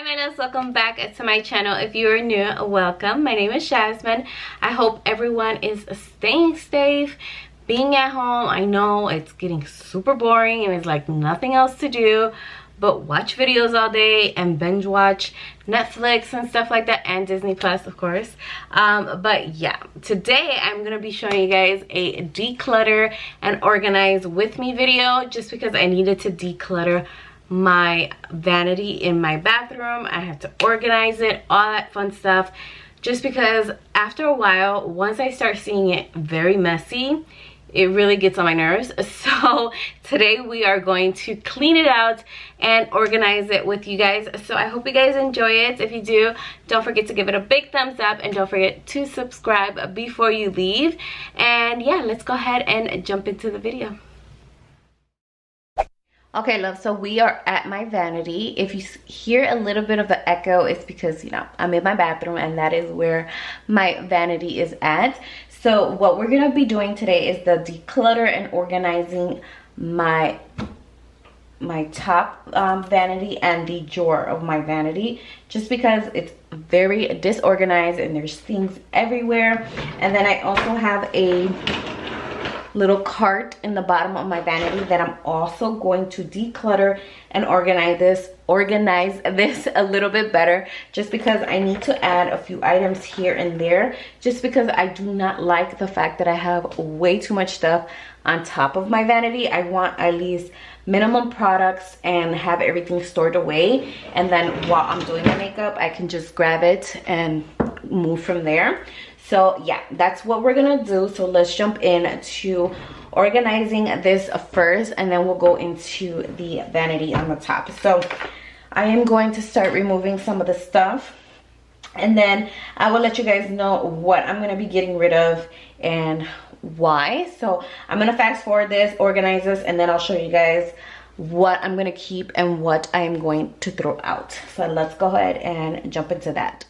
Hi my loves, welcome back to my channel. If you are new, welcome. My name is Jasmine. I hope everyone is staying safe, being at home. I know it's getting super boring and it's like nothing else to do but watch videos all day and binge watch Netflix and stuff like that, and Disney Plus of course. But yeah, today I'm gonna be showing you guys a declutter and organize with me video, just because I needed to declutter my vanity in my bathroom. I have to organize it, all that fun stuff, just because after a while, once I start seeing it very messy, it really gets on my nerves. So today we are going to clean it out and organize it with you guys. So I hope you guys enjoy it. If you do, don't forget to give it a big thumbs up and don't forget to subscribe before you leave. And yeah, let's go ahead and jump into the video. Okay, love, so we are at my vanity. If you hear a little bit of an echo, it's because, you know, I'm in my bathroom and that is where my vanity is at. So what we're gonna be doing today is the declutter and organizing my top vanity and the drawer of my vanity, just because it's very disorganized and there's things everywhere. And then I also have a little cart in the bottom of my vanity that I'm also going to declutter and organize this a little bit better, just because I need to add a few items here and there, just because I do not like the fact that I have way too much stuff on top of my vanity. I want at least minimum products and have everything stored away, and then while I'm doing my makeup I can just grab it and move from there. So yeah, that's what we're gonna do. So let's jump into organizing this first, and then we'll go into the vanity on the top. So I am going to start removing some of the stuff, and then I will let you guys know what I'm gonna be getting rid of and why. So I'm gonna fast forward this, organize this, and then I'll show you guys what I'm gonna keep and what I am going to throw out. So let's go ahead and jump into that.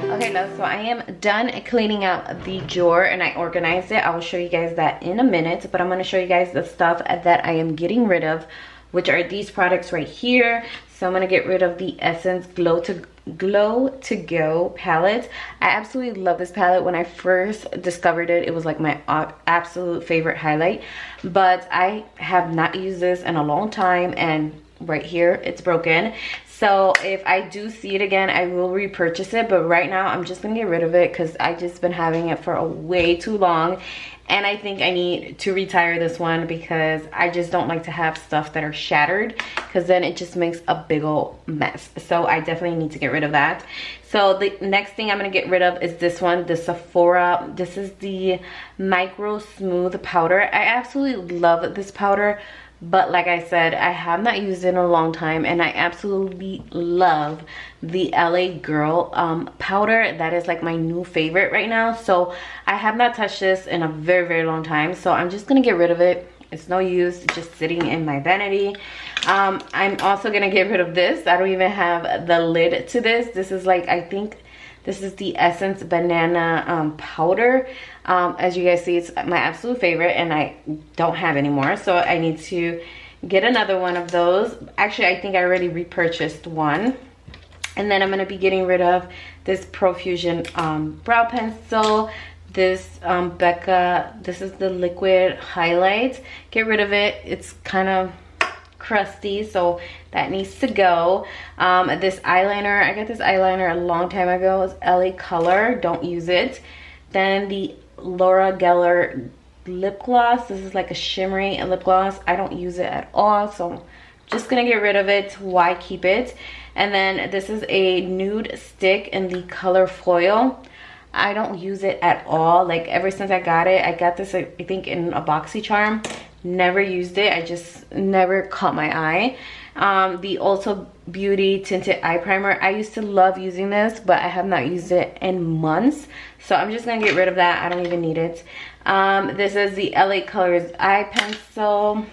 Okay, love, so I am done cleaning out the drawer and I organized it. I will show you guys that in a minute, but I'm going to show you guys the stuff that I am getting rid of, which are these products right here. So I'm going to get rid of the Essence Glow to Go palette. I absolutely love this palette. When I first discovered it, it was like my absolute favorite highlight, but I have not used this in a long time, and right here it's broken. So if I do see it again, I will repurchase it, but right now I'm just gonna get rid of it because I just been having it for a way too long, and I think I need to retire this one because I just don't like to have stuff that are shattered, because then it just makes a big old mess. So I definitely need to get rid of that. So the next thing I'm gonna get rid of is this one, the Sephora. This is the Micro Smooth Powder. I absolutely love this powder, but like I said, I have not used it in a long time, and I absolutely love the LA Girl powder. That is like my new favorite right now. So I have not touched this in a very long time, so I'm just gonna get rid of it. It's no use just sitting in my vanity. I'm also gonna get rid of this. I don't even have the lid to this. This is like, I think this is the Essence Banana powder. As you guys see, it's my absolute favorite and I don't have anymore, so I need to get another one of those. Actually, I think I already repurchased one. And then I'm going to be getting rid of this Profusion brow pencil. This Becca, this is the liquid highlight. Get rid of it. It's kind of crusty, so that needs to go. This eyeliner, I got this eyeliner a long time ago. It's LA Color, don't use it. Then the Laura Geller lip gloss. This is like a shimmery lip gloss. I don't use it at all, so I'm just gonna get rid of it. Why keep it? And then this is a nude stick in the color foil. I don't use it at all. Like ever since I got it, I got this I think in a BoxyCharm. Never used it. I just never caught my eye. The Ulta Beauty tinted eye primer. I used to love using this, but I have not used it in months, so I'm just gonna get rid of that. I don't even need it. This is the LA Colors eye pencil,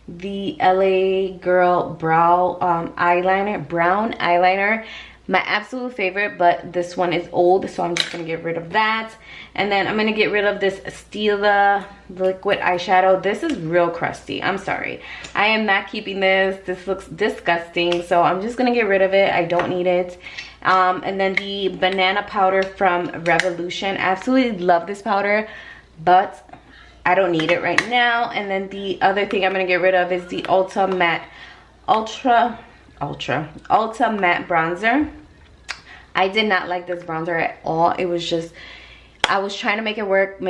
the LA Girl brow brown eyeliner. My absolute favorite, but this one is old, so I'm just gonna get rid of that. And then I'm gonna get rid of this Stila liquid eyeshadow. This is real crusty. I'm sorry. I am not keeping this. This looks disgusting, so I'm just gonna get rid of it. I don't need it. And then the banana powder from Revolution. I absolutely love this powder, but I don't need it right now. And then the other thing I'm gonna get rid of is the Ulta Matte Matte bronzer. I did not like this bronzer at all. It was just, I was trying to make it work,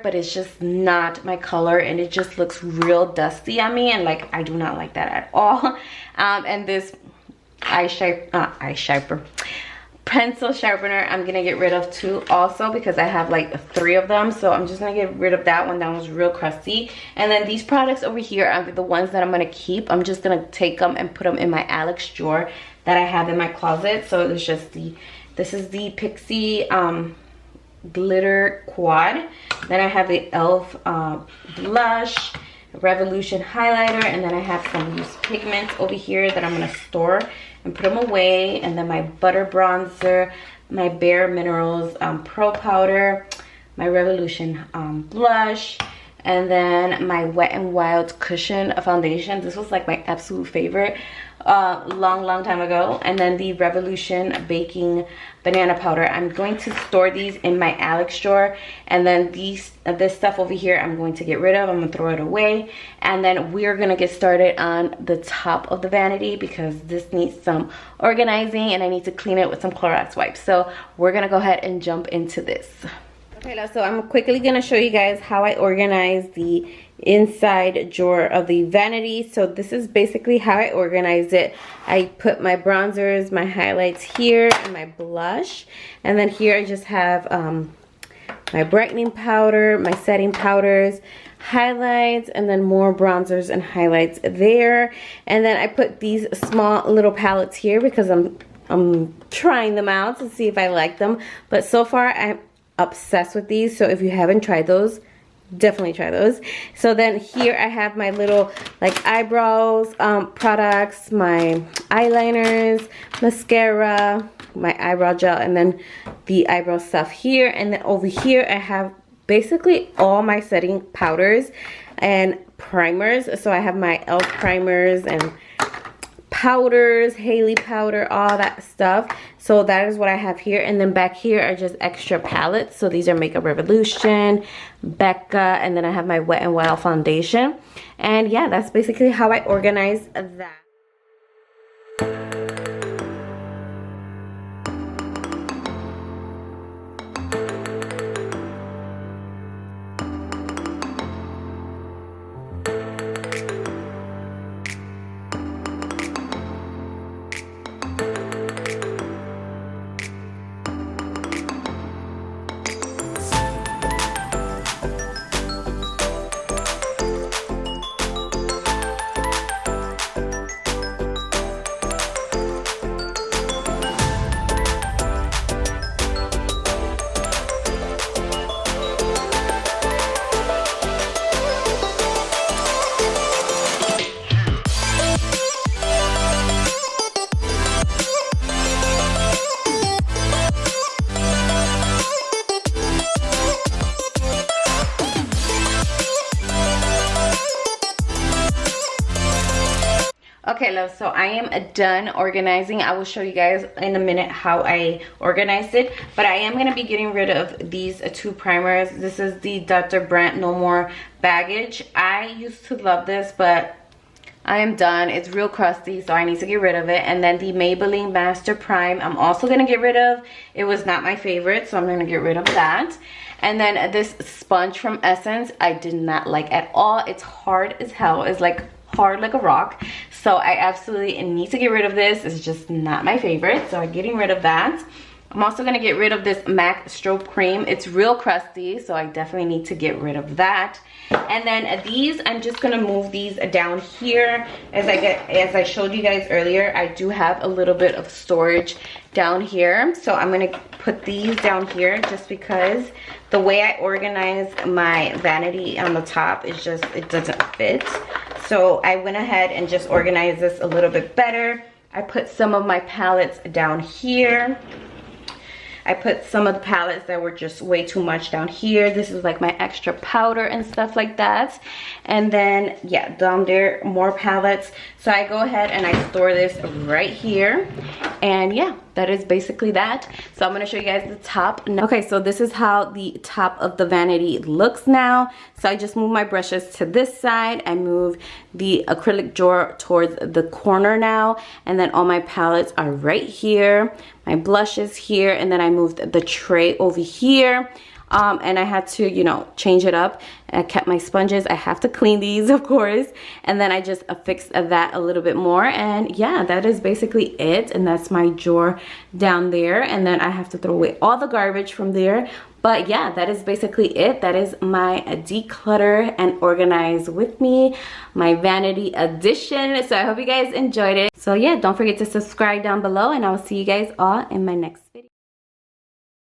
but it's just not my color, and it just looks real dusty on me, and like I do not like that at all. And this pencil sharpener I'm gonna get rid of too also, because I have like 3 of them, so I'm just gonna get rid of that one. That was real crusty. And then these products over here are the ones that I'm gonna keep. I'm just gonna take them and put them in my Alex drawer that I have in my closet. So it's just this is the Pixie glitter quad. Then I have the elf blush, Revolution highlighter, and then I have some loose pigments over here that I'm gonna store and put them away. And then my butter bronzer, my Bare Minerals pro powder, my Revolution blush, and then my Wet n Wild cushion foundation. This was like my absolute favorite long time ago. And then the Revolution baking banana powder. I'm going to store these in my Alex drawer, and then this stuff over here I'm going to get rid of. I'm gonna throw it away. And then we're gonna get started on the top of the vanity, because this needs some organizing and I need to clean it with some Clorox wipes. So we're gonna go ahead and jump into this. Okay, so I'm quickly gonna show you guys how I organize the inside drawer of the vanity. So this is basically how I organize it. I put my bronzers, my highlights here, and my blush, and then here I just have my brightening powder, my setting powders, highlights, and then more bronzers and highlights there. And then I put these small little palettes here because I'm trying them out to see if I like them, but so far I'm obsessed with these. So if you haven't tried those, definitely try those. So then here I have my little like eyebrows products, my eyeliners, mascara, my eyebrow gel, and then the eyebrow stuff here. And then over here I have basically all my setting powders and primers. So I have my e.l.f. primers and powders, Haley powder, all that stuff. So that is what I have here. And then back here are just extra palettes. So these are Makeup Revolution, Becca, and then I have my Wet n Wild foundation. And yeah, that's basically how I organize that. Okay, love, so I am done organizing. I will show you guys in a minute how I organized it, but I am going to be getting rid of these 2 primers. This is the Dr. Brandt No More Baggage. I used to love this, but I am done. It's real crusty, so I need to get rid of it. And then the Maybelline Master Prime, I'm also gonna get rid of. It was not my favorite, so I'm gonna get rid of that. And then this sponge from Essence, I did not like at all. It's hard as hell. It's like hard like a rock. So I absolutely need to get rid of this. It's just not my favorite, so I'm getting rid of that. I'm also gonna get rid of this MAC Strobe Cream. It's real crusty, so I definitely need to get rid of that. And then these, I'm just gonna move these down here. As I showed you guys earlier, I do have a little bit of storage down here. So I'm gonna put these down here just because the way I organize my vanity on the top is just, it doesn't fit. So I went ahead and just organized this a little bit better. I put some of my palettes down here. I put some of the palettes that were just way too much down here. This is like my extra powder and stuff like that. And then, yeah, down there, more palettes. So I go ahead and I store this right here. And yeah, that is basically that. So I'm gonna show you guys the top. Okay, so this is how the top of the vanity looks now. So I just move my brushes to this side. I move the acrylic drawer towards the corner now. And then all my palettes are right here. My blushes here. And then I moved the tray over here. And I had to, you know, change it up. I kept my sponges. I have to clean these, of course. And then I just affixed that a little bit more. And yeah, that is basically it. And that's my drawer down there. And then I have to throw away all the garbage from there. But yeah, that is basically it. That is my declutter and organize with me, my vanity edition. So I hope you guys enjoyed it. So yeah, don't forget to subscribe down below, and I will see you guys all in my next